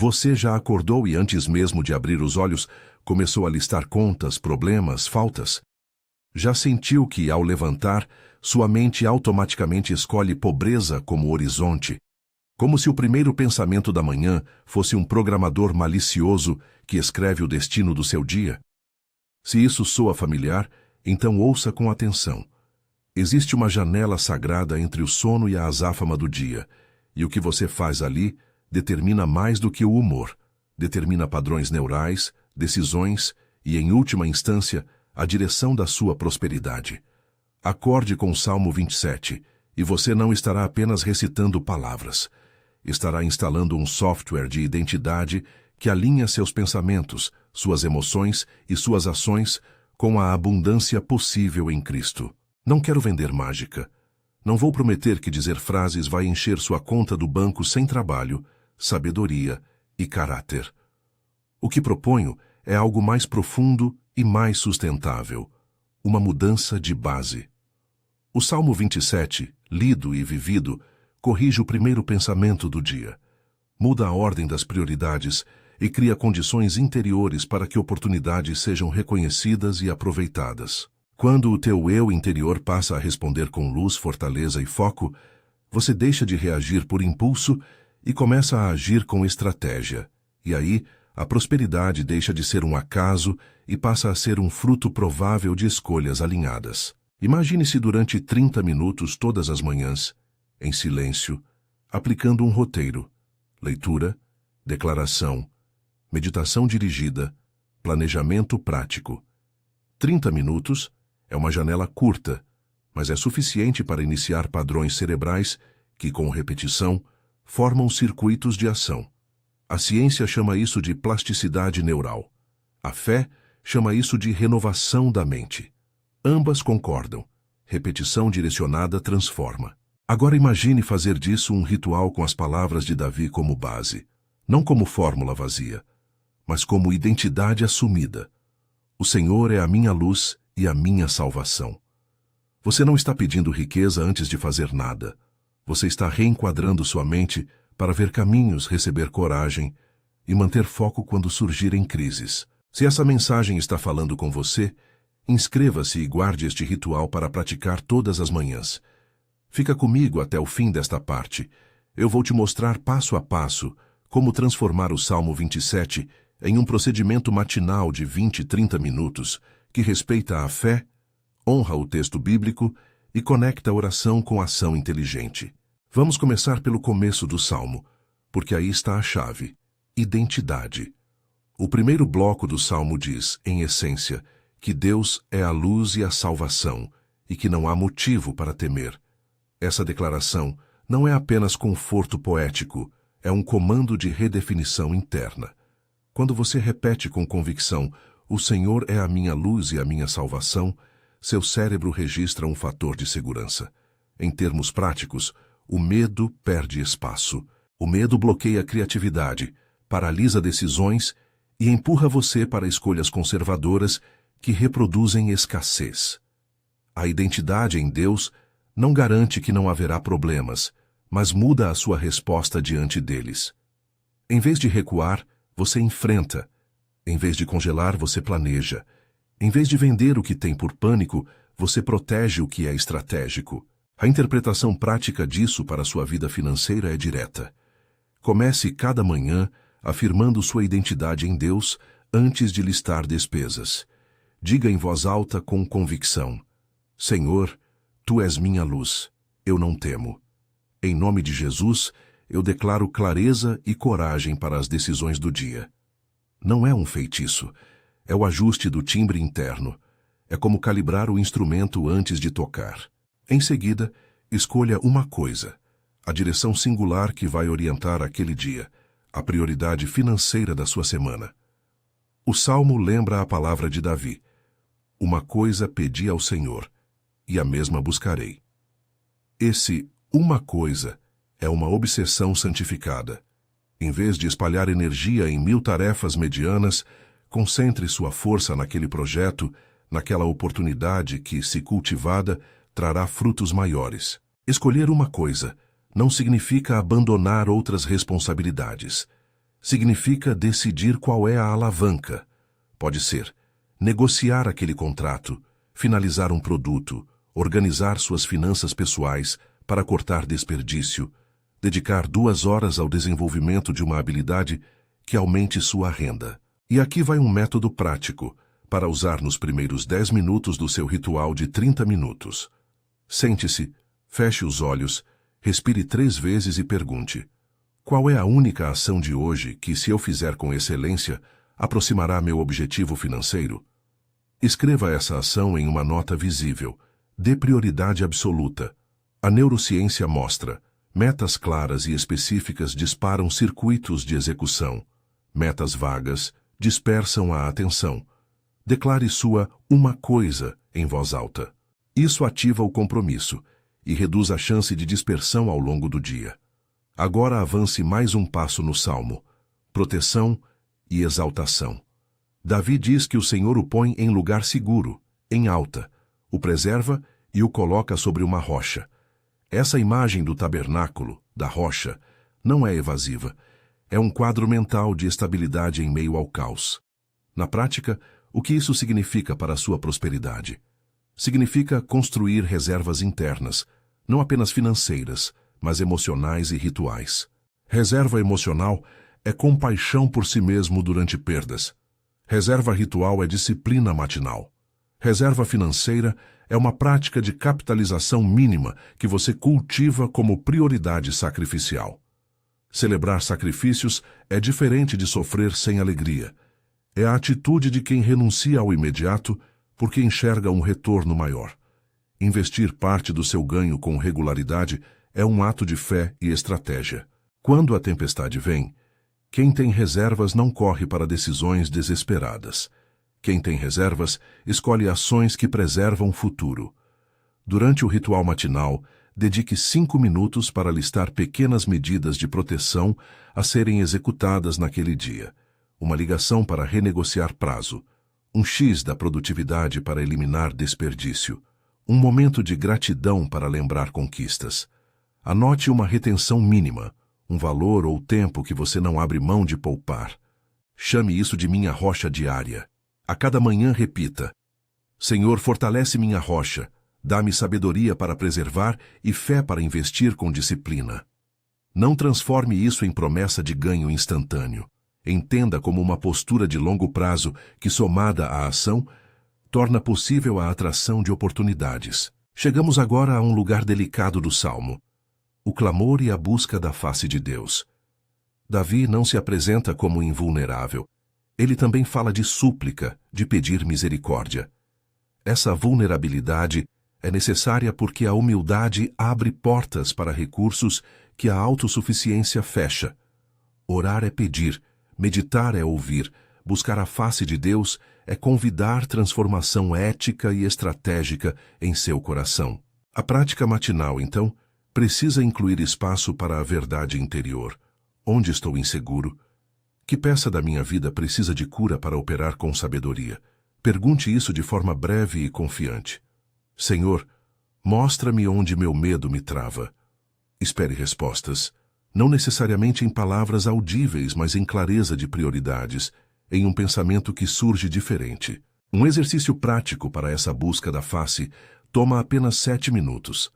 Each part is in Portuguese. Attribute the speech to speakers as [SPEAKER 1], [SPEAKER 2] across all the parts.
[SPEAKER 1] Você já acordou e antes mesmo de abrir os olhos, começou a listar contas, problemas, faltas? Já sentiu que, ao levantar, sua mente automaticamente escolhe pobreza como horizonte? Como se o primeiro pensamento da manhã fosse um programador malicioso que escreve o destino do seu dia? Se isso soa familiar, então ouça com atenção. Existe uma janela sagrada entre o sono e a azáfama do dia, e o que você faz ali determina mais do que o humor, determina padrões neurais, decisões e, em última instância, a direção da sua prosperidade. Acorde com o Salmo 27, e você não estará apenas recitando palavras. Estará instalando um software de identidade que alinha seus pensamentos, suas emoções e suas ações com a abundância possível em Cristo. Não quero vender mágica. Não vou prometer que dizer frases vai encher sua conta do banco sem trabalho, sabedoria e caráter. O que proponho é algo mais profundo e mais sustentável, uma mudança de base. O Salmo 27, lido e vivido, corrige o primeiro pensamento do dia, muda a ordem das prioridades e cria condições interiores para que oportunidades sejam reconhecidas e aproveitadas. Quando o teu eu interior passa a responder com luz, fortaleza e foco, você deixa de reagir por impulso e começa a agir com estratégia. E aí, a prosperidade deixa de ser um acaso e passa a ser um fruto provável de escolhas alinhadas. Imagine-se durante 30 minutos todas as manhãs, em silêncio, aplicando um roteiro: leitura, declaração, meditação dirigida, planejamento prático. 30 minutos é uma janela curta, mas é suficiente para iniciar padrões cerebrais que, com repetição, formam circuitos de ação. A ciência chama isso de plasticidade neural. A fé chama isso de renovação da mente. Ambas concordam. Repetição direcionada transforma. Agora imagine fazer disso um ritual com as palavras de Davi como base, não como fórmula vazia, mas como identidade assumida. O Senhor é a minha luz e a minha salvação. Você não está pedindo riqueza antes de fazer nada. Você está reenquadrando sua mente para ver caminhos, receber coragem e manter foco quando surgirem crises. Se essa mensagem está falando com você, inscreva-se e guarde este ritual para praticar todas as manhãs. Fica comigo até o fim desta parte. Eu vou te mostrar passo a passo como transformar o Salmo 27 em um procedimento matinal de 20 e 30 minutos que respeita a fé, honra o texto bíblico e conecta a oração com a ação inteligente. Vamos começar pelo começo do Salmo, porque aí está a chave: identidade. O primeiro bloco do Salmo diz, em essência, que Deus é a luz e a salvação, e que não há motivo para temer. Essa declaração não é apenas conforto poético, é um comando de redefinição interna. Quando você repete com convicção, o Senhor é a minha luz e a minha salvação, seu cérebro registra um fator de segurança. Em termos práticos, o medo perde espaço. O medo bloqueia a criatividade, paralisa decisões e empurra você para escolhas conservadoras que reproduzem escassez. A identidade em Deus não garante que não haverá problemas, mas muda a sua resposta diante deles. Em vez de recuar, você enfrenta. Em vez de congelar, você planeja. Em vez de vender o que tem por pânico, você protege o que é estratégico. A interpretação prática disso para a sua vida financeira é direta. Comece cada manhã afirmando sua identidade em Deus antes de listar despesas. Diga em voz alta com convicção: Senhor, Tu és minha luz, eu não temo. Em nome de Jesus, eu declaro clareza e coragem para as decisões do dia. Não é um feitiço, é o ajuste do timbre interno. É como calibrar o instrumento antes de tocar. Em seguida, escolha uma coisa, a direção singular que vai orientar aquele dia, a prioridade financeira da sua semana. O Salmo lembra a palavra de Davi: uma coisa pedi ao Senhor, e a mesma buscarei. Esse uma coisa é uma obsessão santificada. Em vez de espalhar energia em 1000 tarefas medianas, concentre sua força naquele projeto, naquela oportunidade que, se cultivada, trará frutos maiores. Escolher uma coisa não significa abandonar outras responsabilidades. Significa decidir qual é a alavanca. Pode ser negociar aquele contrato, finalizar um produto, organizar suas finanças pessoais para cortar desperdício, dedicar 2 horas ao desenvolvimento de uma habilidade que aumente sua renda. E aqui vai um método prático para usar nos primeiros 10 minutos do seu ritual de 30 minutos. Sente-se, feche os olhos, respire 3 vezes e pergunte: qual é a única ação de hoje que, se eu fizer com excelência, aproximará meu objetivo financeiro? Escreva essa ação em uma nota visível. Dê prioridade absoluta. A neurociência mostra: metas claras e específicas disparam circuitos de execução. Metas vagas dispersam a atenção. Declare sua uma coisa em voz alta. Isso ativa o compromisso e reduz a chance de dispersão ao longo do dia. Agora avance mais um passo no Salmo: proteção e exaltação. Davi diz que o Senhor o põe em lugar seguro, em alta, o preserva e o coloca sobre uma rocha. Essa imagem do tabernáculo, da rocha, não é evasiva. É um quadro mental de estabilidade em meio ao caos. Na prática, o que isso significa para a sua prosperidade? Significa construir reservas internas, não apenas financeiras, mas emocionais e rituais. Reserva emocional é compaixão por si mesmo durante perdas. Reserva ritual é disciplina matinal. Reserva financeira é uma prática de capitalização mínima que você cultiva como prioridade sacrificial. Celebrar sacrifícios é diferente de sofrer sem alegria. É a atitude de quem renuncia ao imediato porque enxerga um retorno maior. Investir parte do seu ganho com regularidade é um ato de fé e estratégia. Quando a tempestade vem, quem tem reservas não corre para decisões desesperadas. Quem tem reservas escolhe ações que preservam o futuro. Durante o ritual matinal, dedique 5 minutos para listar pequenas medidas de proteção a serem executadas naquele dia. Uma ligação para renegociar prazo. Um X da produtividade para eliminar desperdício. Um momento de gratidão para lembrar conquistas. Anote uma retenção mínima, um valor ou tempo que você não abre mão de poupar. Chame isso de minha rocha diária. A cada manhã repita: Senhor, fortalece minha rocha, dá-me sabedoria para preservar e fé para investir com disciplina. Não transforme isso em promessa de ganho instantâneo. Entenda como uma postura de longo prazo que, somada à ação, torna possível a atração de oportunidades. Chegamos agora a um lugar delicado do Salmo: o clamor e a busca da face de Deus. Davi não se apresenta como invulnerável. Ele também fala de súplica, de pedir misericórdia. Essa vulnerabilidade é necessária porque a humildade abre portas para recursos que a autossuficiência fecha. Orar é pedir, meditar é ouvir, buscar a face de Deus é convidar transformação ética e estratégica em seu coração. A prática matinal, então, precisa incluir espaço para a verdade interior. Onde estou inseguro? Que peça da minha vida precisa de cura para operar com sabedoria? Pergunte isso de forma breve e confiante. Senhor, mostra-me onde meu medo me trava. Espere respostas, não necessariamente em palavras audíveis, mas em clareza de prioridades, em um pensamento que surge diferente. Um exercício prático para essa busca da face toma apenas 7 minutos.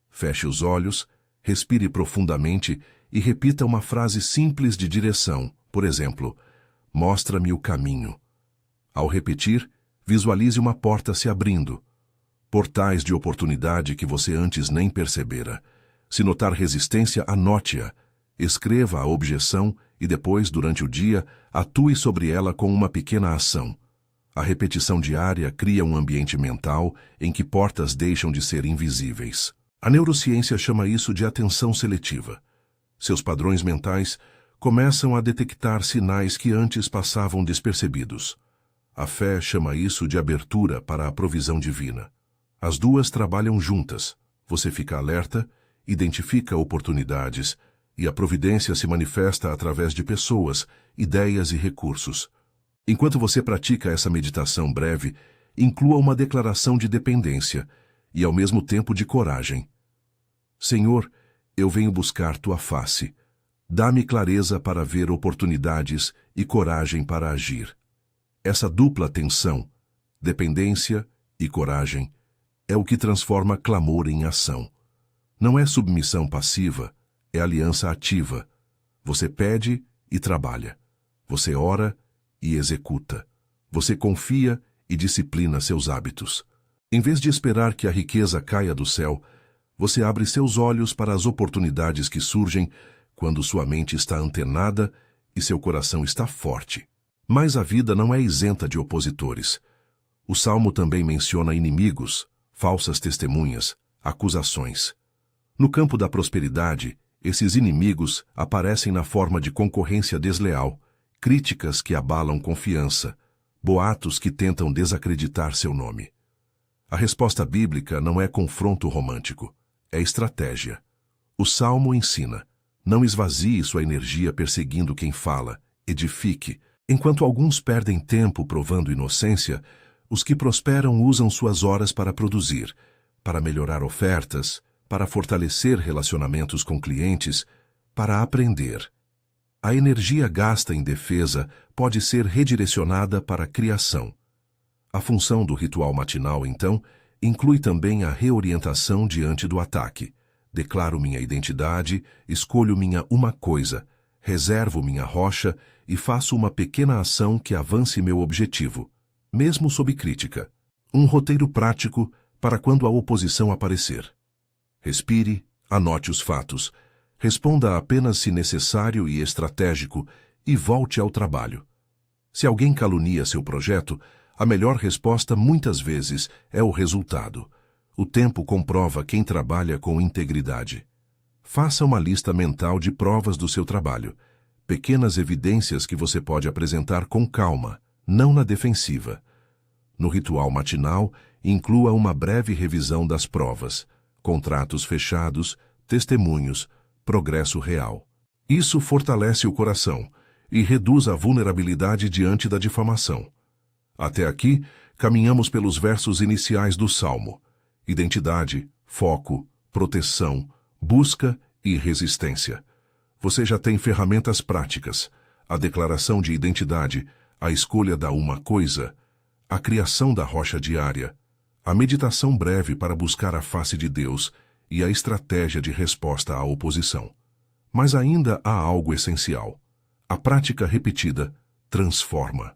[SPEAKER 1] Feche os olhos, respire profundamente e repita uma frase simples de direção. Por exemplo, mostra-me o caminho. Ao repetir, visualize uma porta se abrindo. Portais de oportunidade que você antes nem percebera. Se notar resistência, anote-a. Escreva a objeção e depois, durante o dia, atue sobre ela com uma pequena ação. A repetição diária cria um ambiente mental em que portas deixam de ser invisíveis. A neurociência chama isso de atenção seletiva. Seus padrões mentais começam a detectar sinais que antes passavam despercebidos. A fé chama isso de abertura para a provisão divina. As duas trabalham juntas. Você fica alerta, identifica oportunidades, e a providência se manifesta através de pessoas, ideias e recursos. Enquanto você pratica essa meditação breve, inclua uma declaração de dependência e, ao mesmo tempo, de coragem. Senhor, eu venho buscar tua face. Dá-me clareza para ver oportunidades e coragem para agir. Essa dupla tensão, dependência e coragem, é o que transforma clamor em ação. Não é submissão passiva, é aliança ativa. Você pede e trabalha. Você ora e executa. Você confia e disciplina seus hábitos. Em vez de esperar que a riqueza caia do céu, você abre seus olhos para as oportunidades que surgem quando sua mente está antenada e seu coração está forte. Mas a vida não é isenta de opositores. O Salmo também menciona inimigos, falsas testemunhas, acusações. No campo da prosperidade, esses inimigos aparecem na forma de concorrência desleal, críticas que abalam confiança, boatos que tentam desacreditar seu nome. A resposta bíblica não é confronto romântico, é estratégia. O Salmo ensina: não esvazie sua energia perseguindo quem fala, edifique. Enquanto alguns perdem tempo provando inocência, os que prosperam usam suas horas para produzir, para melhorar ofertas, para fortalecer relacionamentos com clientes, para aprender. A energia gasta em defesa pode ser redirecionada para a criação. A função do ritual matinal, então, inclui também a reorientação diante do ataque. Declaro minha identidade, escolho minha uma coisa, reservo minha rocha e faço uma pequena ação que avance meu objetivo, mesmo sob crítica. Um roteiro prático para quando a oposição aparecer. Respire, anote os fatos, responda apenas se necessário e estratégico e volte ao trabalho. Se alguém calunia seu projeto, a melhor resposta muitas vezes é o resultado. O tempo comprova quem trabalha com integridade. Faça uma lista mental de provas do seu trabalho, pequenas evidências que você pode apresentar com calma, não na defensiva. No ritual matinal, inclua uma breve revisão das provas, contratos fechados, testemunhos, progresso real. Isso fortalece o coração e reduz a vulnerabilidade diante da difamação. Até aqui, caminhamos pelos versos iniciais do Salmo: identidade, foco, proteção, busca e resistência. Você já tem ferramentas práticas: a declaração de identidade, a escolha da uma coisa, a criação da rocha diária, a meditação breve para buscar a face de Deus e a estratégia de resposta à oposição. Mas ainda há algo essencial. A prática repetida transforma.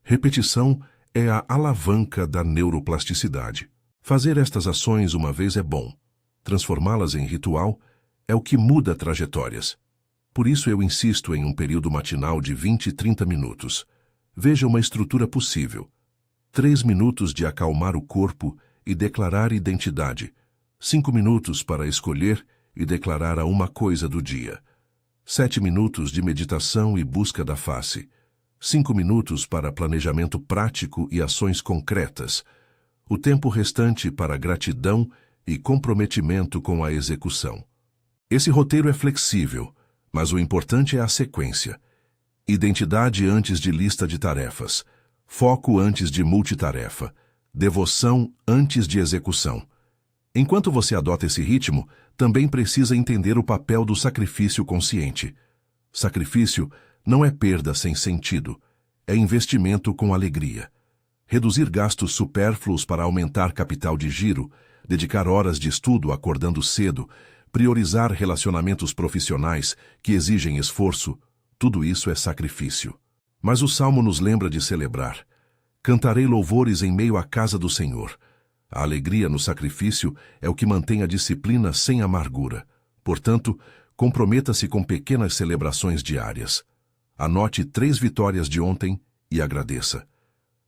[SPEAKER 1] Repetição é a alavanca da neuroplasticidade. Fazer estas ações uma vez é bom. Transformá-las em ritual é o que muda trajetórias. Por isso eu insisto em um período matinal de 20 e 30 minutos. Veja uma estrutura possível. 3 minutos de acalmar o corpo e declarar identidade. 5 minutos para escolher e declarar a uma coisa do dia. 7 minutos de meditação e busca da face. 5 minutos para planejamento prático e ações concretas. O tempo restante para gratidão e comprometimento com a execução. Esse roteiro é flexível, mas o importante é a sequência. Identidade antes de lista de tarefas. Foco antes de multitarefa. Devoção antes de execução. Enquanto você adota esse ritmo, também precisa entender o papel do sacrifício consciente. Sacrifício não é perda sem sentido, é investimento com alegria. Reduzir gastos supérfluos para aumentar capital de giro, dedicar horas de estudo acordando cedo, priorizar relacionamentos profissionais que exigem esforço, tudo isso é sacrifício. Mas o Salmo nos lembra de celebrar. Cantarei louvores em meio à casa do Senhor. A alegria no sacrifício é o que mantém a disciplina sem amargura. Portanto, comprometa-se com pequenas celebrações diárias. Anote 3 vitórias de ontem e agradeça.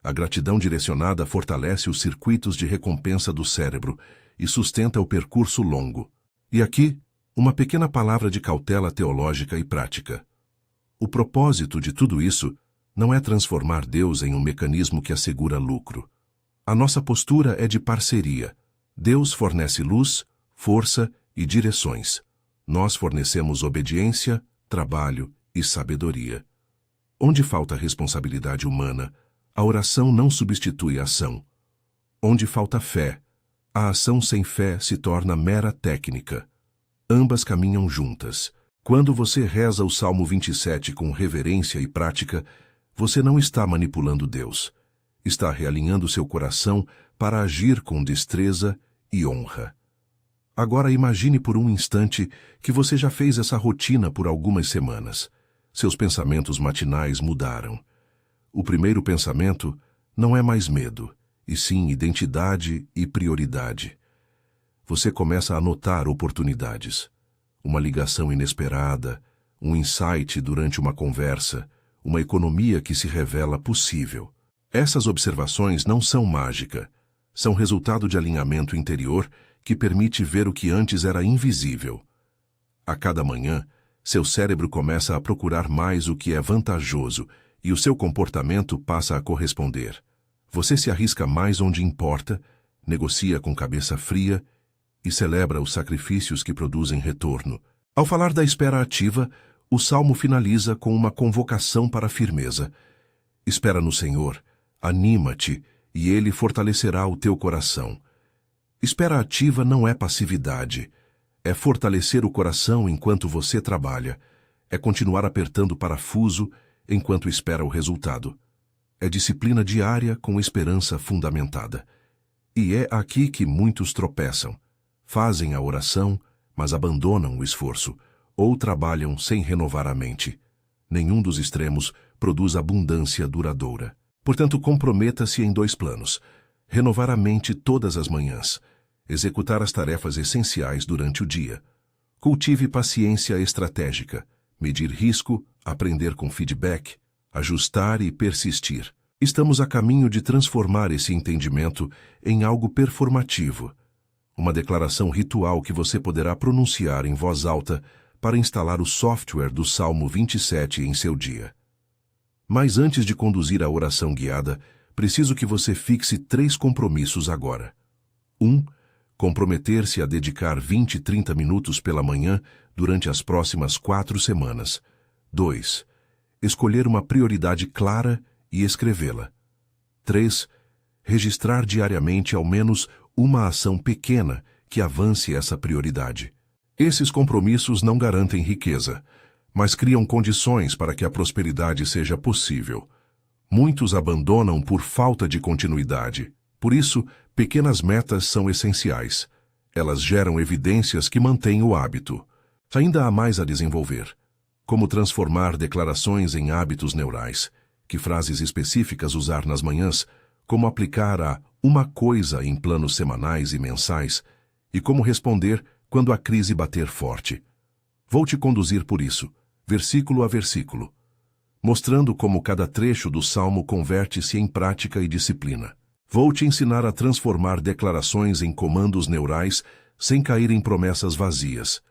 [SPEAKER 1] A gratidão direcionada fortalece os circuitos de recompensa do cérebro e sustenta o percurso longo. E aqui, uma pequena palavra de cautela teológica e prática. O propósito de tudo isso não é transformar Deus em um mecanismo que assegura lucro. A nossa postura é de parceria. Deus fornece luz, força e direções. Nós fornecemos obediência, trabalho e sabedoria. Onde falta responsabilidade humana, a oração não substitui a ação. Onde falta fé, a ação sem fé se torna mera técnica. Ambas caminham juntas. Quando você reza o Salmo 27 com reverência e prática, você não está manipulando Deus. Está realinhando seu coração para agir com destreza e honra. Agora imagine por um instante que você já fez essa rotina por algumas semanas. Seus pensamentos matinais mudaram. O primeiro pensamento não é mais medo, e sim identidade e prioridade. Você começa a notar oportunidades. Uma ligação inesperada, um insight durante uma conversa, uma economia que se revela possível. Essas observações não são mágica, são resultado de alinhamento interior que permite ver o que antes era invisível. A cada manhã, seu cérebro começa a procurar mais o que é vantajoso e o seu comportamento passa a corresponder. Você se arrisca mais onde importa, negocia com cabeça fria e celebra os sacrifícios que produzem retorno. Ao falar da espera ativa, o Salmo finaliza com uma convocação para a firmeza. Espera no Senhor, anima-te, e Ele fortalecerá o teu coração. Espera ativa não é passividade. É fortalecer o coração enquanto você trabalha. É continuar apertando o parafuso enquanto espera o resultado. É disciplina diária com esperança fundamentada. E é aqui que muitos tropeçam. Fazem a oração, mas abandonam o esforço, ou trabalham sem renovar a mente. Nenhum dos extremos produz abundância duradoura. Portanto, comprometa-se em 2 planos. Renovar a mente todas as manhãs. Executar as tarefas essenciais durante o dia. Cultive paciência estratégica. Medir risco, aprender com feedback, ajustar e persistir. Estamos a caminho de transformar esse entendimento em algo performativo. Uma declaração ritual que você poderá pronunciar em voz alta para instalar o software do Salmo 27 em seu dia. Mas antes de conduzir a oração guiada, preciso que você fixe 3 compromissos agora. 1. Comprometer-se a dedicar 20-30 minutos pela manhã durante as próximas 4 semanas. 2. Escolher uma prioridade clara e escrevê-la. 3. Registrar diariamente ao menos uma ação pequena que avance essa prioridade. Esses compromissos não garantem riqueza, mas criam condições para que a prosperidade seja possível. Muitos abandonam por falta de continuidade. Por isso, pequenas metas são essenciais. Elas geram evidências que mantêm o hábito. Ainda há mais a desenvolver. Como transformar declarações em hábitos neurais, que frases específicas usar nas manhãs, como aplicar a uma coisa em planos semanais e mensais, e como responder quando a crise bater forte. Vou te conduzir por isso, versículo a versículo, mostrando como cada trecho do Salmo converte-se em prática e disciplina. Vou te ensinar a transformar declarações em comandos neurais sem cair em promessas vazias,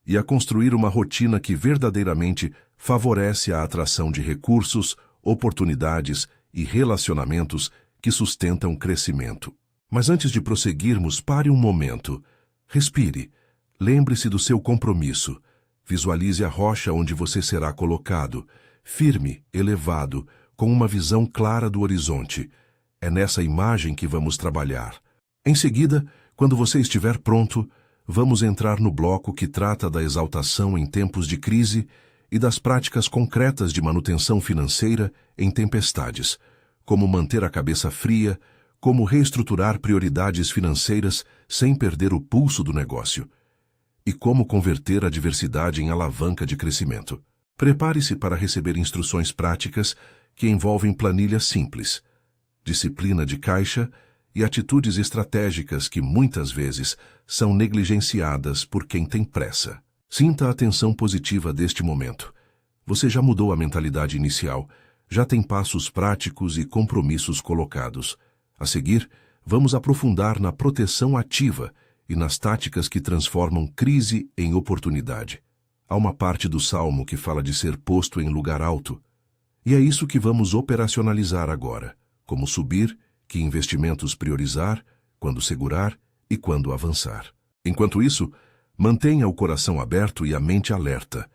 [SPEAKER 1] e a construir uma rotina que verdadeiramente favorece a atração de recursos, oportunidades e relacionamentos que sustentam crescimento. Mas antes de prosseguirmos, pare um momento. Respire. Lembre-se do seu compromisso. Visualize a rocha onde você será colocado, firme, elevado, com uma visão clara do horizonte. É nessa imagem que vamos trabalhar. Em seguida, quando você estiver pronto, vamos entrar no bloco que trata da exaltação em tempos de crise e das práticas concretas de manutenção financeira em tempestades, como manter a cabeça fria, como reestruturar prioridades financeiras sem perder o pulso do negócio, e como converter a adversidade em alavanca de crescimento. Prepare-se para receber instruções práticas que envolvem planilhas simples, disciplina de caixa e atitudes estratégicas que muitas vezes são negligenciadas por quem tem pressa. Sinta a atenção positiva deste momento. Você já mudou a mentalidade inicial, já tem passos práticos e compromissos colocados. A seguir, vamos aprofundar na proteção ativa e nas táticas que transformam crise em oportunidade. Há uma parte do Salmo que fala de ser posto em lugar alto, e é isso que vamos operacionalizar agora, como subir, que investimentos priorizar, quando segurar e quando avançar. Enquanto isso, mantenha o coração aberto e a mente alerta.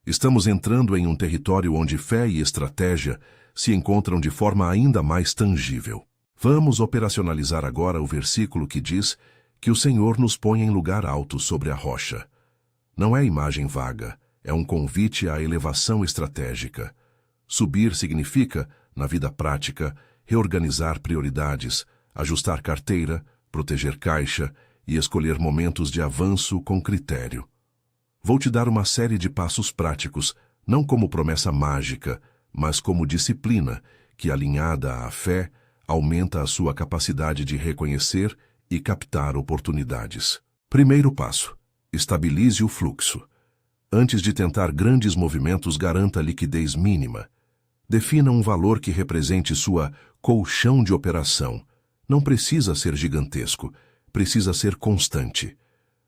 [SPEAKER 1] Estamos entrando em um território onde fé e estratégia se encontram de forma ainda mais tangível. Vamos operacionalizar agora o versículo que diz que o Senhor nos põe em lugar alto sobre a rocha. Não é imagem vaga, é um convite à elevação estratégica. Subir significa, na vida prática, reorganizar prioridades, ajustar carteira, proteger caixa e escolher momentos de avanço com critério. Vou te dar uma série de passos práticos, não como promessa mágica, mas como disciplina, que, alinhada à fé, aumenta a sua capacidade de reconhecer e captar oportunidades. Primeiro passo: estabilize o fluxo. Antes de tentar grandes movimentos, garanta liquidez mínima. Defina um valor que represente sua colchão de operação. Não precisa ser gigantesco, precisa ser constante.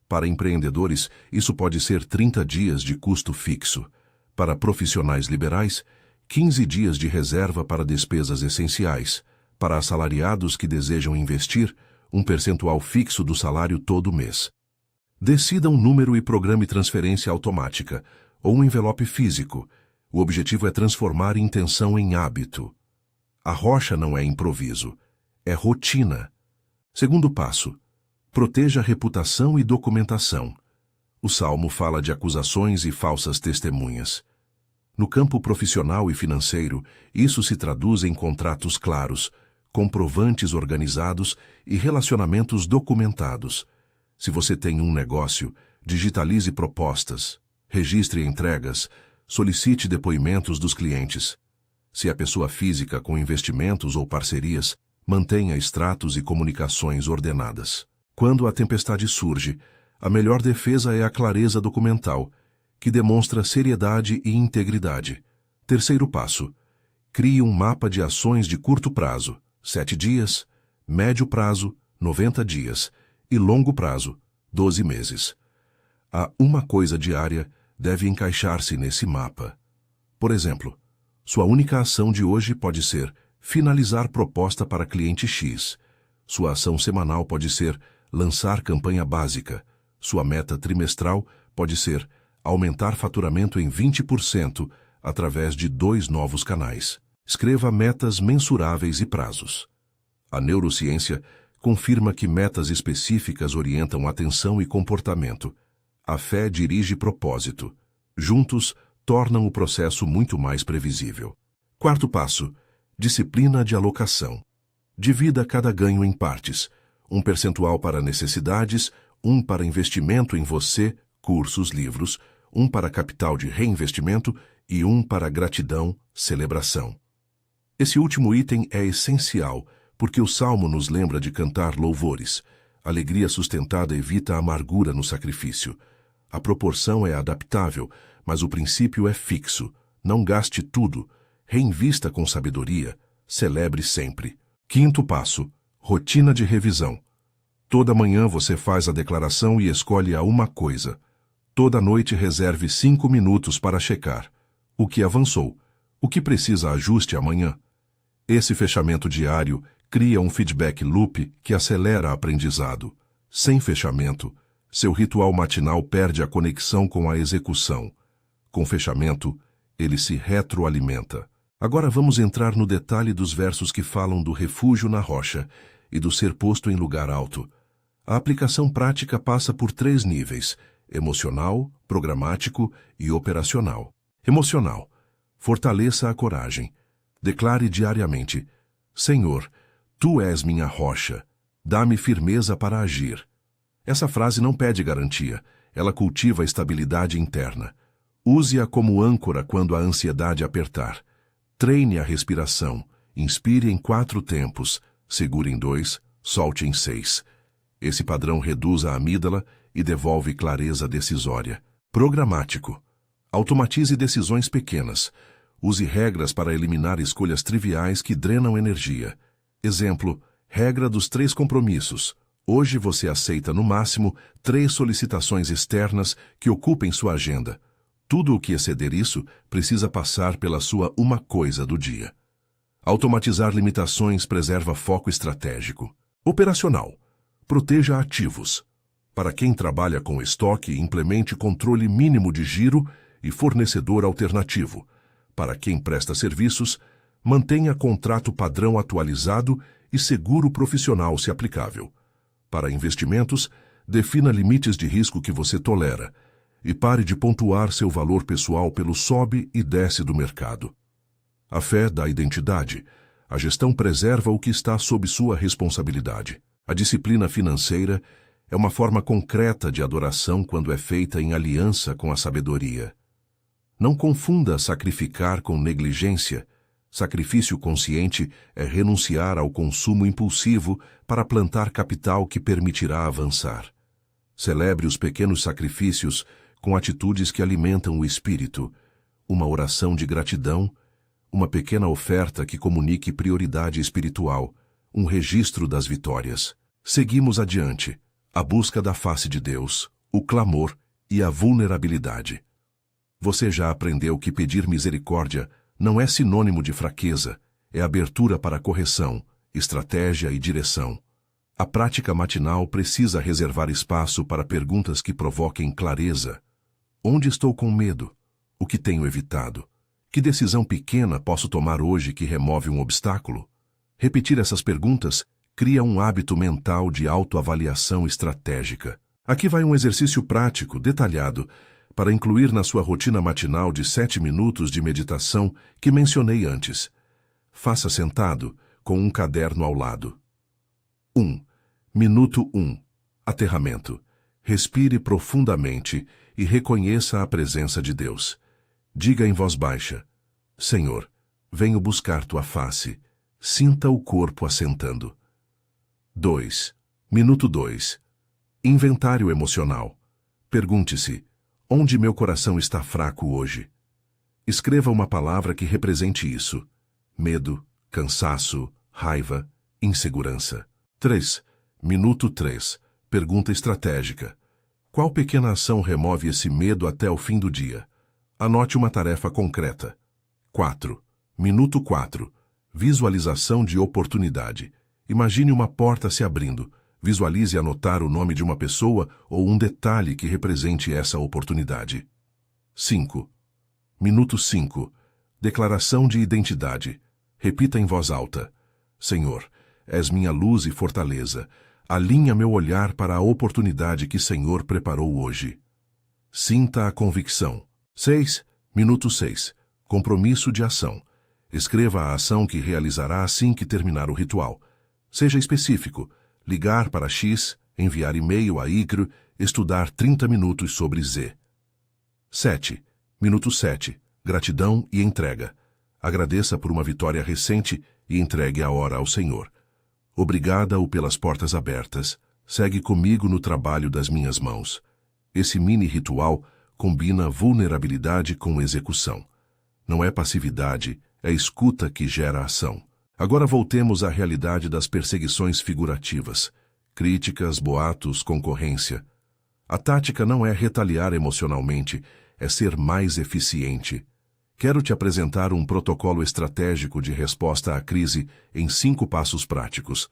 [SPEAKER 1] Para empreendedores, isso pode ser 30 dias de custo fixo. Para profissionais liberais, 15 dias de reserva para despesas essenciais. Para assalariados que desejam investir, um percentual fixo do salário todo mês. Decida um número e programe transferência automática, ou um envelope físico. O objetivo é transformar intenção em hábito. A rocha não é improviso, é rotina. Segundo passo: proteja reputação e documentação. O Salmo fala de acusações e falsas testemunhas. No campo profissional e financeiro, isso se traduz em contratos claros, comprovantes organizados e relacionamentos documentados. Se você tem um negócio, digitalize propostas, registre entregas, solicite depoimentos dos clientes. Se é pessoa física com investimentos ou parcerias, mantenha extratos e comunicações ordenadas. Quando a tempestade surge, a melhor defesa é a clareza documental, que demonstra seriedade e integridade. Terceiro passo: crie um mapa de ações de curto prazo, 7 dias, médio prazo, 90 dias, e longo prazo, 12 meses. A uma coisa diária deve encaixar-se nesse mapa. Por exemplo, sua única ação de hoje pode ser finalizar proposta para cliente X. Sua ação semanal pode ser lançar campanha básica. Sua meta trimestral pode ser aumentar faturamento em 20% através de 2 novos canais. Escreva metas mensuráveis e prazos. A neurociência confirma que metas específicas orientam atenção e comportamento. A fé dirige propósito. Juntos, tornam o processo muito mais previsível. Quarto passo: disciplina de alocação. Divida cada ganho em partes. Um percentual para necessidades, um para investimento em você, cursos, livros, um para capital de reinvestimento e um para gratidão, celebração. Esse último item é essencial, porque o Salmo nos lembra de cantar louvores. Alegria sustentada evita a amargura no sacrifício. A proporção é adaptável, mas o princípio é fixo. Não gaste tudo. Reinvista com sabedoria. Celebre sempre. Quinto passo: rotina de revisão. Toda manhã você faz a declaração e escolhe a uma coisa. Toda noite reserve 5 minutos para checar. O que avançou? O que precisa ajuste amanhã? Esse fechamento diário cria um feedback loop que acelera o aprendizado. Sem fechamento, seu ritual matinal perde a conexão com a execução. Com fechamento, ele se retroalimenta. Agora vamos entrar no detalhe dos versos que falam do refúgio na rocha e do ser posto em lugar alto. A aplicação prática passa por 3 níveis: emocional, programático e operacional. Emocional: fortaleça a coragem. Declare diariamente: Senhor, Tu és minha rocha, dá-me firmeza para agir. Essa frase não pede garantia, ela cultiva a estabilidade interna. Use-a como âncora quando a ansiedade apertar. Treine a respiração, inspire em 4 tempos, segure em 2, solte em 6. Esse padrão reduz a amígdala e devolve clareza decisória. Programático: automatize decisões pequenas. Use regras para eliminar escolhas triviais que drenam energia. Exemplo: regra dos 3 compromissos. Hoje você aceita no máximo 3 solicitações externas que ocupem sua agenda. Tudo o que exceder isso precisa passar pela sua uma coisa do dia. Automatizar limitações preserva foco estratégico. Operacional: proteja ativos. Para quem trabalha com estoque, implemente controle mínimo de giro e fornecedor alternativo. Para quem presta serviços, mantenha contrato padrão atualizado e seguro profissional se aplicável. Para investimentos, defina limites de risco que você tolera. e pare de pontuar seu valor pessoal pelo sobe e desce do mercado. A fé dá identidade. A gestão preserva o que está sob sua responsabilidade. A disciplina financeira é uma forma concreta de adoração quando é feita em aliança com a sabedoria. Não confunda sacrificar com negligência. Sacrifício consciente é renunciar ao consumo impulsivo para plantar capital que permitirá avançar. Celebre os pequenos sacrifícios com atitudes que alimentam o espírito, uma oração de gratidão, uma pequena oferta que comunique prioridade espiritual, um registro das vitórias. Seguimos adiante, a busca da face de Deus, o clamor e a vulnerabilidade. Você já aprendeu que pedir misericórdia não é sinônimo de fraqueza, é abertura para correção, estratégia e direção. A prática matinal precisa reservar espaço para perguntas que provoquem clareza. Onde estou com medo? O que tenho evitado? Que decisão pequena posso tomar hoje que remove um obstáculo? Repetir essas perguntas cria um hábito mental de autoavaliação estratégica. Aqui vai um exercício prático, detalhado, para incluir na sua rotina matinal de 7 minutos de meditação que mencionei antes. Faça sentado, com um caderno ao lado. 1. Minuto 1. Aterramento. Respire profundamente e reconheça a presença de Deus. Diga em voz baixa: Senhor, venho buscar tua face. Sinta o corpo assentando. 2. Minuto 2. Inventário emocional. Pergunte-se: onde meu coração está fraco hoje? Escreva uma palavra que represente isso: medo, cansaço, raiva, insegurança. 3. Minuto 3. Pergunta estratégica. Qual pequena ação remove esse medo até o fim do dia? Anote uma tarefa concreta. 4. Minuto 4. Visualização de oportunidade. Imagine uma porta se abrindo. Visualize anotar o nome de uma pessoa ou um detalhe que represente essa oportunidade. 5. Minuto 5. Declaração de identidade. Repita em voz alta: Senhor, és minha luz e fortaleza. Alinha meu olhar para a oportunidade que Senhor preparou hoje. Sinta a convicção. 6. Minuto 6. Compromisso de ação. Escreva a ação que realizará assim que terminar o ritual. Seja específico: ligar para X, enviar e-mail a Y, estudar 30 minutos sobre Z. 7. Minuto 7. Gratidão e entrega. Agradeça por uma vitória recente e entregue a hora ao Senhor. Obrigada-o pelas portas abertas. Segue comigo no trabalho das minhas mãos. Esse mini ritual combina vulnerabilidade com execução. Não é passividade, é escuta que gera ação. Agora voltemos à realidade das perseguições figurativas. Críticas, boatos, concorrência. A tática não é retaliar emocionalmente, é ser mais eficiente. Quero te apresentar um protocolo estratégico de resposta à crise em 5 passos práticos.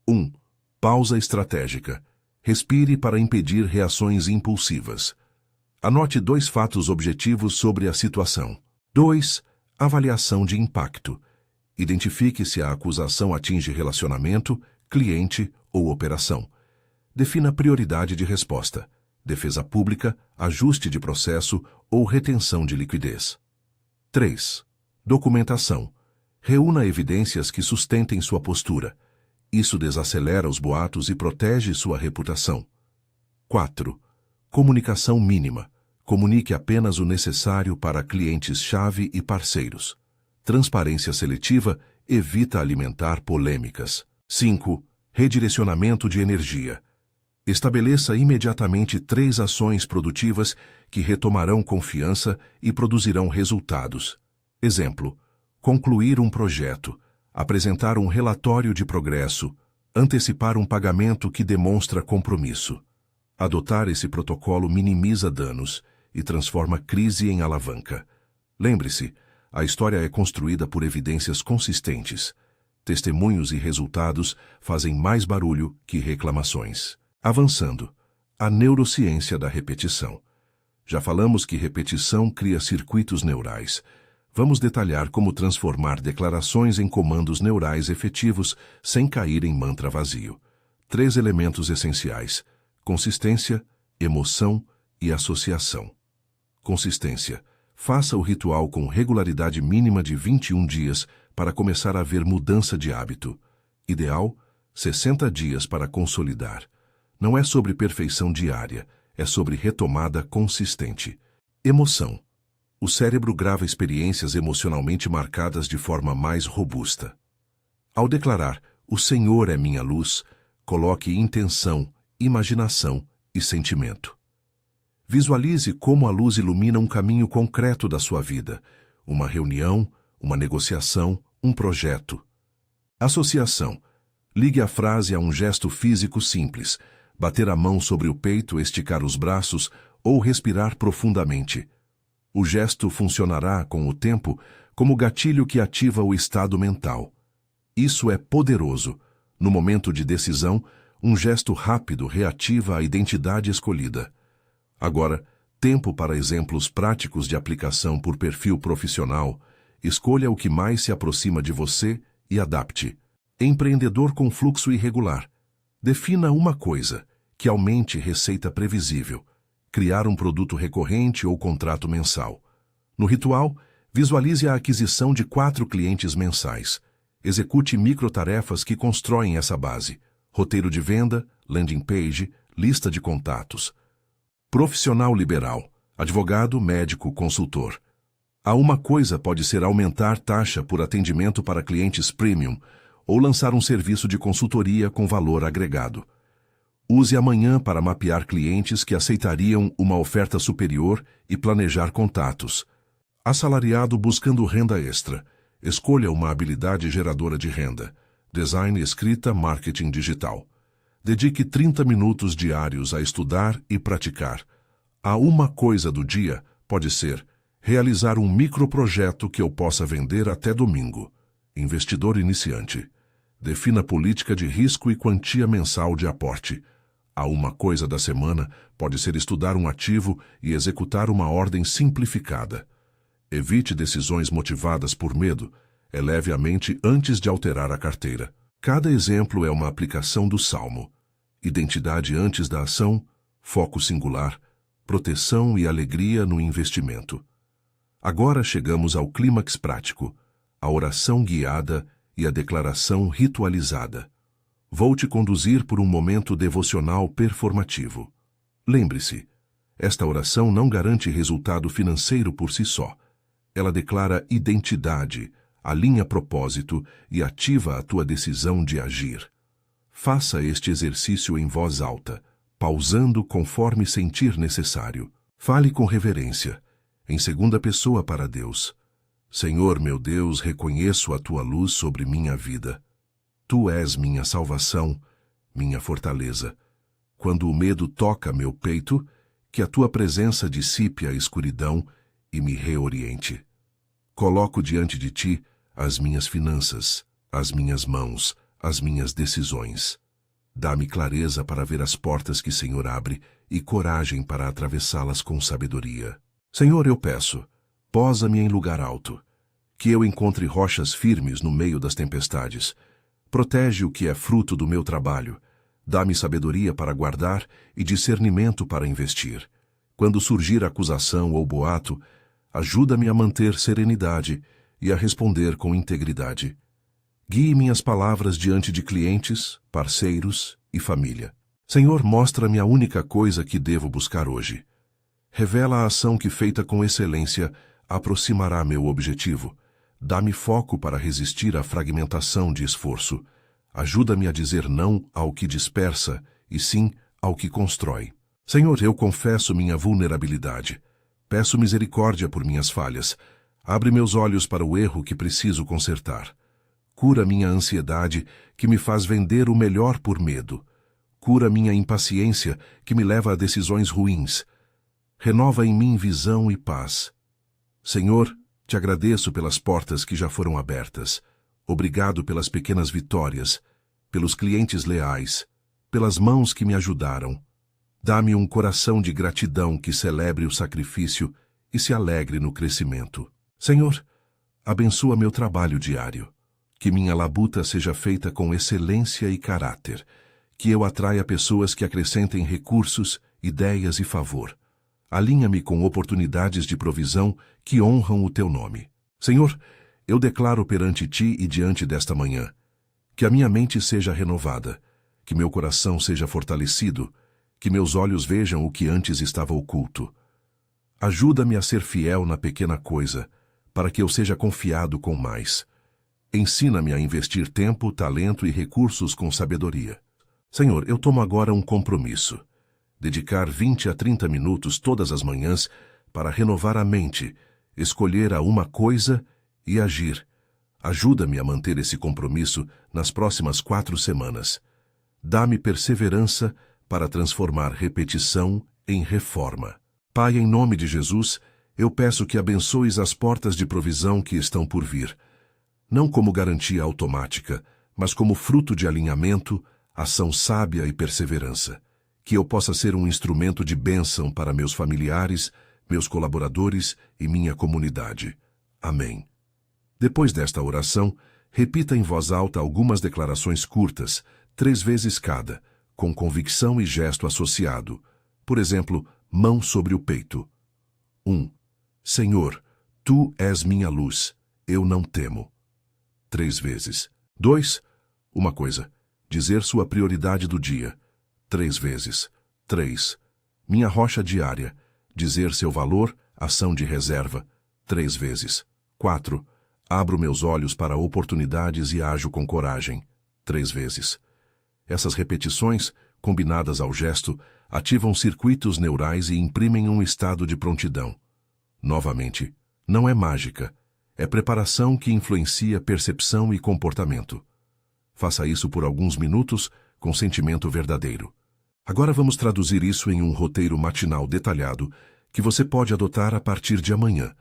[SPEAKER 1] 1. Pausa estratégica. Respire para impedir reações impulsivas. Anote 2 fatos objetivos sobre a situação. 2. Avaliação de impacto. Identifique se a acusação atinge relacionamento, cliente ou operação. Defina prioridade de resposta: defesa pública, ajuste de processo ou retenção de liquidez. 3. Documentação. Reúna evidências que sustentem sua postura. Isso desacelera os boatos e protege sua reputação. 4. Comunicação mínima. Comunique apenas o necessário para clientes-chave e parceiros. Transparência seletiva evita alimentar polêmicas. 5. Redirecionamento de energia. Estabeleça imediatamente 3 ações produtivas que retomarão confiança e produzirão resultados. Exemplo: concluir um projeto, apresentar um relatório de progresso, antecipar um pagamento que demonstra compromisso. Adotar esse protocolo minimiza danos e transforma crise em alavanca. Lembre-se, a história é construída por evidências consistentes. Testemunhos e resultados fazem mais barulho que reclamações. Avançando, a neurociência da repetição. Já falamos que repetição cria circuitos neurais. Vamos detalhar como transformar declarações em comandos neurais efetivos sem cair em mantra vazio. 3 elementos essenciais: consistência, emoção e associação. Consistência. Faça o ritual com regularidade mínima de 21 dias para começar a ver mudança de hábito. Ideal, 60 dias para consolidar. Não é sobre perfeição diária, é sobre retomada consistente. Emoção. O cérebro grava experiências emocionalmente marcadas de forma mais robusta. Ao declarar, "O Senhor é minha luz", coloque intenção, imaginação e sentimento. Visualize como a luz ilumina um caminho concreto da sua vida, uma reunião, uma negociação, um projeto. Associação. Ligue a frase a um gesto físico simples, bater a mão sobre o peito, esticar os braços ou respirar profundamente. O gesto funcionará, com o tempo, como gatilho que ativa o estado mental. Isso é poderoso. No momento de decisão, um gesto rápido reativa a identidade escolhida. Agora, tempo para exemplos práticos de aplicação por perfil profissional. Escolha o que mais se aproxima de você e adapte. Empreendedor com fluxo irregular. Defina uma coisa, que aumente receita previsível. Criar um produto recorrente ou contrato mensal. No ritual, visualize a aquisição de 4 clientes mensais. Execute microtarefas que constroem essa base. Roteiro de venda, landing page, lista de contatos. Profissional liberal, advogado, médico, consultor. A uma coisa pode ser aumentar taxa por atendimento para clientes premium ou lançar um serviço de consultoria com valor agregado. Use amanhã para mapear clientes que aceitariam uma oferta superior e planejar contatos. Assalariado buscando renda extra. Escolha uma habilidade geradora de renda. Design, escrita, marketing digital. Dedique 30 minutos diários a estudar e praticar. A uma coisa do dia pode ser realizar um microprojeto que eu possa vender até domingo. Investidor iniciante. Defina política de risco e quantia mensal de aporte. A uma coisa da semana pode ser estudar um ativo e executar uma ordem simplificada. Evite decisões motivadas por medo. Eleve a mente antes de alterar a carteira. Cada exemplo é uma aplicação do Salmo. Identidade antes da ação, foco singular, proteção e alegria no investimento. Agora chegamos ao clímax prático, a oração guiada e a declaração ritualizada. Vou te conduzir por um momento devocional performativo. Lembre-se, esta oração não garante resultado financeiro por si só. Ela declara identidade, alinha propósito e ativa a tua decisão de agir. Faça este exercício em voz alta, pausando conforme sentir necessário. Fale com reverência, em segunda pessoa para Deus. Senhor meu Deus, reconheço a tua luz sobre minha vida. Tu és minha salvação, minha fortaleza. Quando o medo toca meu peito, que a tua presença dissipe a escuridão e me reoriente. Coloco diante de ti as minhas finanças, as minhas mãos, as minhas decisões. Dá-me clareza para ver as portas que Senhor abre e coragem para atravessá-las com sabedoria. Senhor, eu peço, posa-me em lugar alto, que eu encontre rochas firmes no meio das tempestades. Protege o que é fruto do meu trabalho. Dá-me sabedoria para guardar e discernimento para investir. Quando surgir acusação ou boato, ajuda-me a manter serenidade e a responder com integridade. Guie minhas palavras diante de clientes, parceiros e família. Senhor, mostra-me a única coisa que devo buscar hoje. Revela a ação que, feita com excelência, aproximará meu objetivo. Dá-me foco para resistir à fragmentação de esforço. Ajuda-me a dizer não ao que dispersa e sim ao que constrói. Senhor, eu confesso minha vulnerabilidade. Peço misericórdia por minhas falhas. Abre meus olhos para o erro que preciso consertar. Cura minha ansiedade, que me faz vender o melhor por medo. Cura minha impaciência, que me leva a decisões ruins. Renova em mim visão e paz. Senhor, te agradeço pelas portas que já foram abertas. Obrigado pelas pequenas vitórias, pelos clientes leais, pelas mãos que me ajudaram. Dá-me um coração de gratidão que celebre o sacrifício e se alegre no crescimento. Senhor, abençoa meu trabalho diário. Que minha labuta seja feita com excelência e caráter. Que eu atraia pessoas que acrescentem recursos, ideias e favor. Alinha-me com oportunidades de provisão que honram o teu nome. Senhor, eu declaro perante ti e diante desta manhã que a minha mente seja renovada, que meu coração seja fortalecido, que meus olhos vejam o que antes estava oculto. Ajuda-me a ser fiel na pequena coisa, para que eu seja confiado com mais. Ensina-me a investir tempo, talento e recursos com sabedoria. Senhor, eu tomo agora um compromisso. Dedicar 20 a 30 minutos todas as manhãs para renovar a mente, escolher a uma coisa e agir. Ajuda-me a manter esse compromisso nas próximas 4 semanas. Dá-me perseverança para transformar repetição em reforma. Pai, em nome de Jesus, eu peço que abençoes as portas de provisão que estão por vir. Não como garantia automática, mas como fruto de alinhamento, ação sábia e perseverança. Que eu possa ser um instrumento de bênção para meus familiares, meus colaboradores e minha comunidade. Amém. Depois desta oração, repita em voz alta algumas declarações curtas, 3 vezes cada, com convicção e gesto associado. Por exemplo, mão sobre o peito. 1. Senhor, tu és minha luz, eu não temo. 3 vezes. 2. Uma coisa. Dizer sua prioridade do dia. 3 vezes. 3. Minha rocha diária. Dizer seu valor, ação de reserva. 3 vezes. 4. Abro meus olhos para oportunidades e ajo com coragem. 3 vezes. Essas repetições, combinadas ao gesto, ativam circuitos neurais e imprimem um estado de prontidão. Novamente, não é mágica, é preparação que influencia percepção e comportamento. Faça isso por alguns minutos com sentimento verdadeiro. Agora vamos traduzir isso em um roteiro matinal detalhado que você pode adotar a partir de amanhã,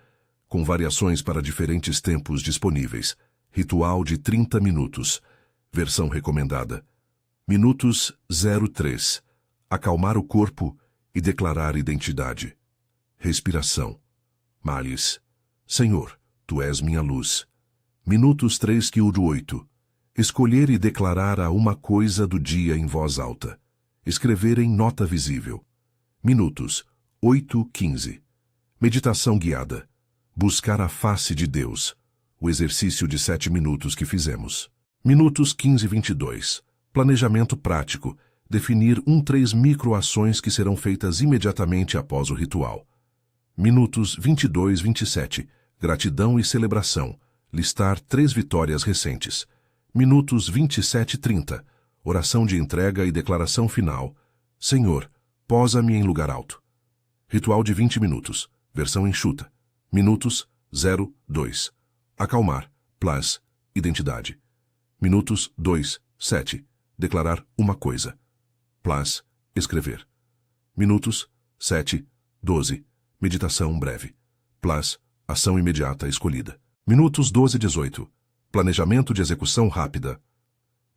[SPEAKER 1] com variações para diferentes tempos disponíveis. Ritual de 30 minutos. Versão recomendada. Minutos 03. Acalmar o corpo e declarar identidade. Respiração. Males. Senhor, tu és minha luz. Minutos 3,8. Escolher e declarar a uma coisa do dia em voz alta. Escrever em nota visível. Minutos 8:15. Meditação guiada. Buscar a face de Deus. O exercício de 7 minutos que fizemos. Minutos 15:22. Planejamento prático. Definir 3 microações que serão feitas imediatamente após o ritual. Minutos 22:27. Gratidão e celebração. Listar 3 vitórias recentes. Minutos 27:30. Oração de entrega e declaração final. Senhor, posa-me em lugar alto. Ritual de 20 minutos. Versão enxuta. Minutos 02. Acalmar. Plus. Identidade. Minutos 2:7. Declarar uma coisa. Plus. Escrever. Minutos 7:12. Meditação breve. Plus. Ação imediata escolhida. Minutos 12:18. Planejamento de execução rápida.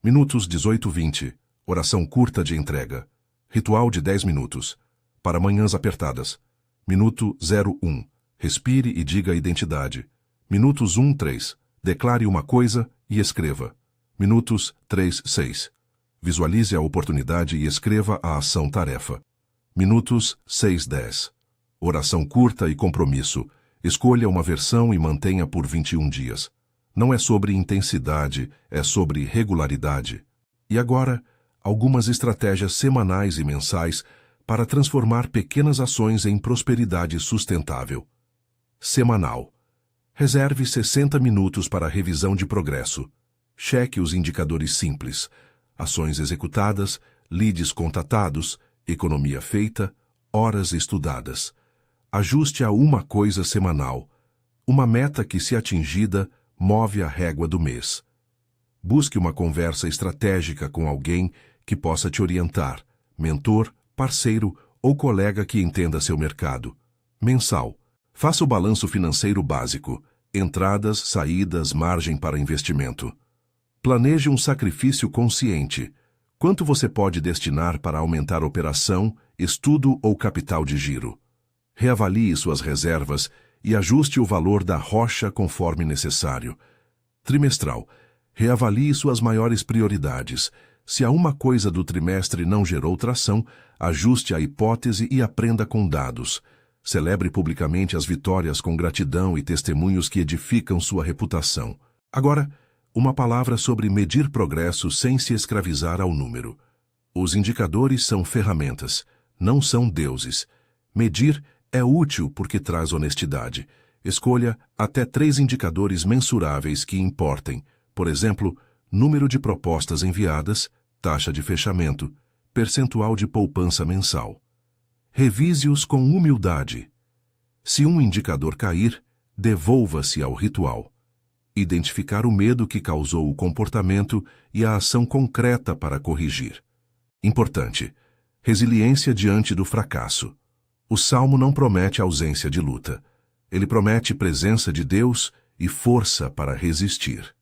[SPEAKER 1] Minutos 18:20. Oração curta de entrega. Ritual de 10 minutos. Para manhãs apertadas. Minuto 01. Respire e diga a identidade. Minutos 1:3. Declare uma coisa e escreva. Minutos 3:6. Visualize a oportunidade e escreva a ação-tarefa. Minutos 6:10. Oração curta e compromisso. Escolha uma versão e mantenha por 21 dias. Não é sobre intensidade, é sobre regularidade. E agora, algumas estratégias semanais e mensais para transformar pequenas ações em prosperidade sustentável. Semanal. Reserve 60 minutos para revisão de progresso. Cheque os indicadores simples. Ações executadas, leads contatados, economia feita, horas estudadas. Ajuste a uma coisa semanal. Uma meta que, se atingida, move a régua do mês. Busque uma conversa estratégica com alguém que possa te orientar, mentor, parceiro ou colega que entenda seu mercado. Mensal. Faça o balanço financeiro básico. Entradas, saídas, margem para investimento. Planeje um sacrifício consciente. Quanto você pode destinar para aumentar operação, estudo ou capital de giro? Reavalie suas reservas e ajuste o valor da rocha conforme necessário. Trimestral. Reavalie suas maiores prioridades. Se a uma coisa do trimestre não gerou tração, ajuste a hipótese e aprenda com dados. Celebre publicamente as vitórias com gratidão e testemunhos que edificam sua reputação. Agora, uma palavra sobre medir progresso sem se escravizar ao número. Os indicadores são ferramentas, não são deuses. Medir é útil porque traz honestidade. Escolha até 3 indicadores mensuráveis que importem. Por exemplo, número de propostas enviadas, taxa de fechamento, percentual de poupança mensal. Revise-os com humildade. Se um indicador cair, devolva-se ao ritual. Identificar o medo que causou o comportamento e a ação concreta para corrigir. Importante: resiliência diante do fracasso. O Salmo não promete ausência de luta. Ele promete presença de Deus e força para resistir.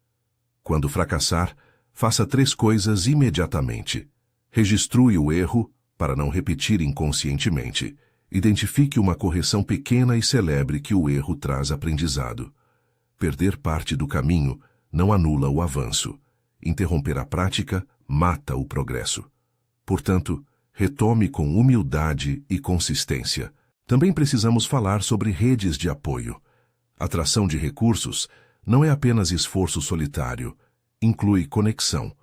[SPEAKER 1] Quando fracassar, faça 3 coisas imediatamente. Registre o erro, para não repetir inconscientemente. Identifique uma correção pequena e celebre que o erro traz aprendizado. Perder parte do caminho não anula o avanço. Interromper a prática mata o progresso. Portanto, retome com humildade e consistência. Também precisamos falar sobre redes de apoio. Atração de recursos não é apenas esforço solitário, inclui conexão.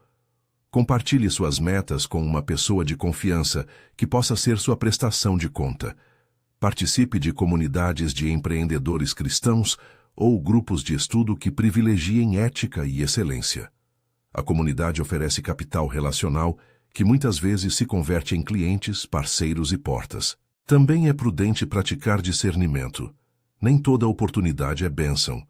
[SPEAKER 1] Compartilhe suas metas com uma pessoa de confiança que possa ser sua prestação de conta. Participe de comunidades de empreendedores cristãos ou grupos de estudo que privilegiem ética e excelência. A comunidade oferece capital relacional que muitas vezes se converte em clientes, parceiros e portas. Também é prudente praticar discernimento. Nem toda oportunidade é bênção.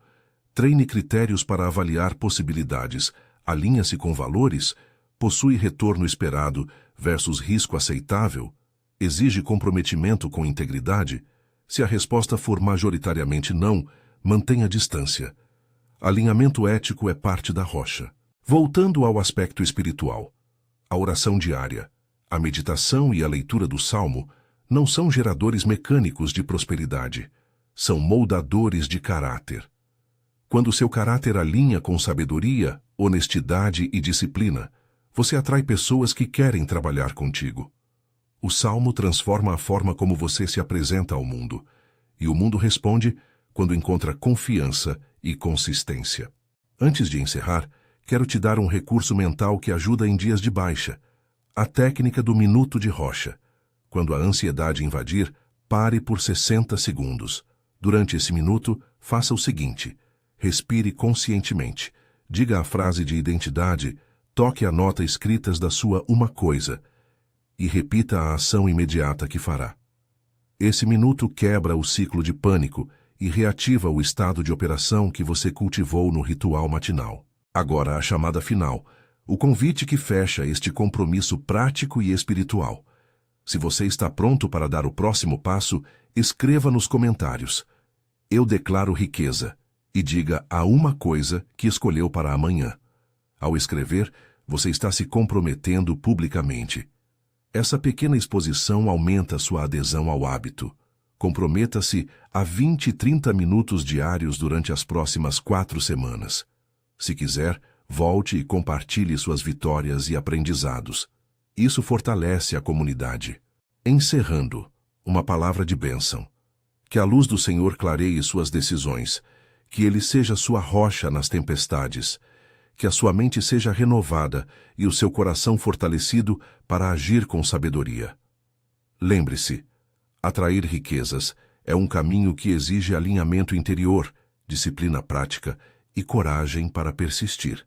[SPEAKER 1] Treine critérios para avaliar possibilidades, alinha-se com valores, possui retorno esperado versus risco aceitável, exige comprometimento com integridade. Se a resposta for majoritariamente não, mantenha distância. Alinhamento ético é parte da rocha. Voltando ao aspecto espiritual, a oração diária, a meditação e a leitura do Salmo não são geradores mecânicos de prosperidade, são moldadores de caráter. Quando seu caráter alinha com sabedoria, honestidade e disciplina, você atrai pessoas que querem trabalhar contigo. O Salmo transforma a forma como você se apresenta ao mundo, e o mundo responde quando encontra confiança e consistência. Antes de encerrar, quero te dar um recurso mental que ajuda em dias de baixa: a técnica do minuto de rocha. Quando a ansiedade invadir, pare por 60 segundos. Durante esse minuto, faça o seguinte: respire conscientemente, diga a frase de identidade, toque a nota escritas da sua uma coisa e repita a ação imediata que fará. Esse minuto quebra o ciclo de pânico e reativa o estado de operação que você cultivou no ritual matinal. Agora a chamada final, o convite que fecha este compromisso prático e espiritual. Se você está pronto para dar o próximo passo, escreva nos comentários: eu declaro riqueza, e diga a uma coisa que escolheu para amanhã. Ao escrever, você está se comprometendo publicamente. Essa pequena exposição aumenta sua adesão ao hábito. Comprometa-se a 20 e 30 minutos diários durante as próximas 4 semanas. Se quiser, volte e compartilhe suas vitórias e aprendizados. Isso fortalece a comunidade. Encerrando, uma palavra de bênção. Que a luz do Senhor clareie suas decisões, que Ele seja sua rocha nas tempestades, que a sua mente seja renovada e o seu coração fortalecido para agir com sabedoria. Lembre-se, atrair riquezas é um caminho que exige alinhamento interior, disciplina prática e coragem para persistir.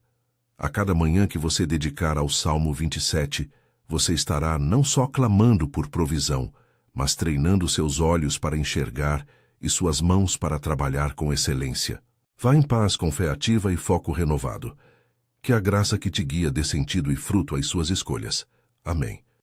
[SPEAKER 1] A cada manhã que você dedicar ao Salmo 27, você estará não só clamando por provisão, mas treinando seus olhos para enxergar e suas mãos para trabalhar com excelência. Vá em paz com fé ativa e foco renovado. Que a graça que te guia dê sentido e fruto às suas escolhas. Amém.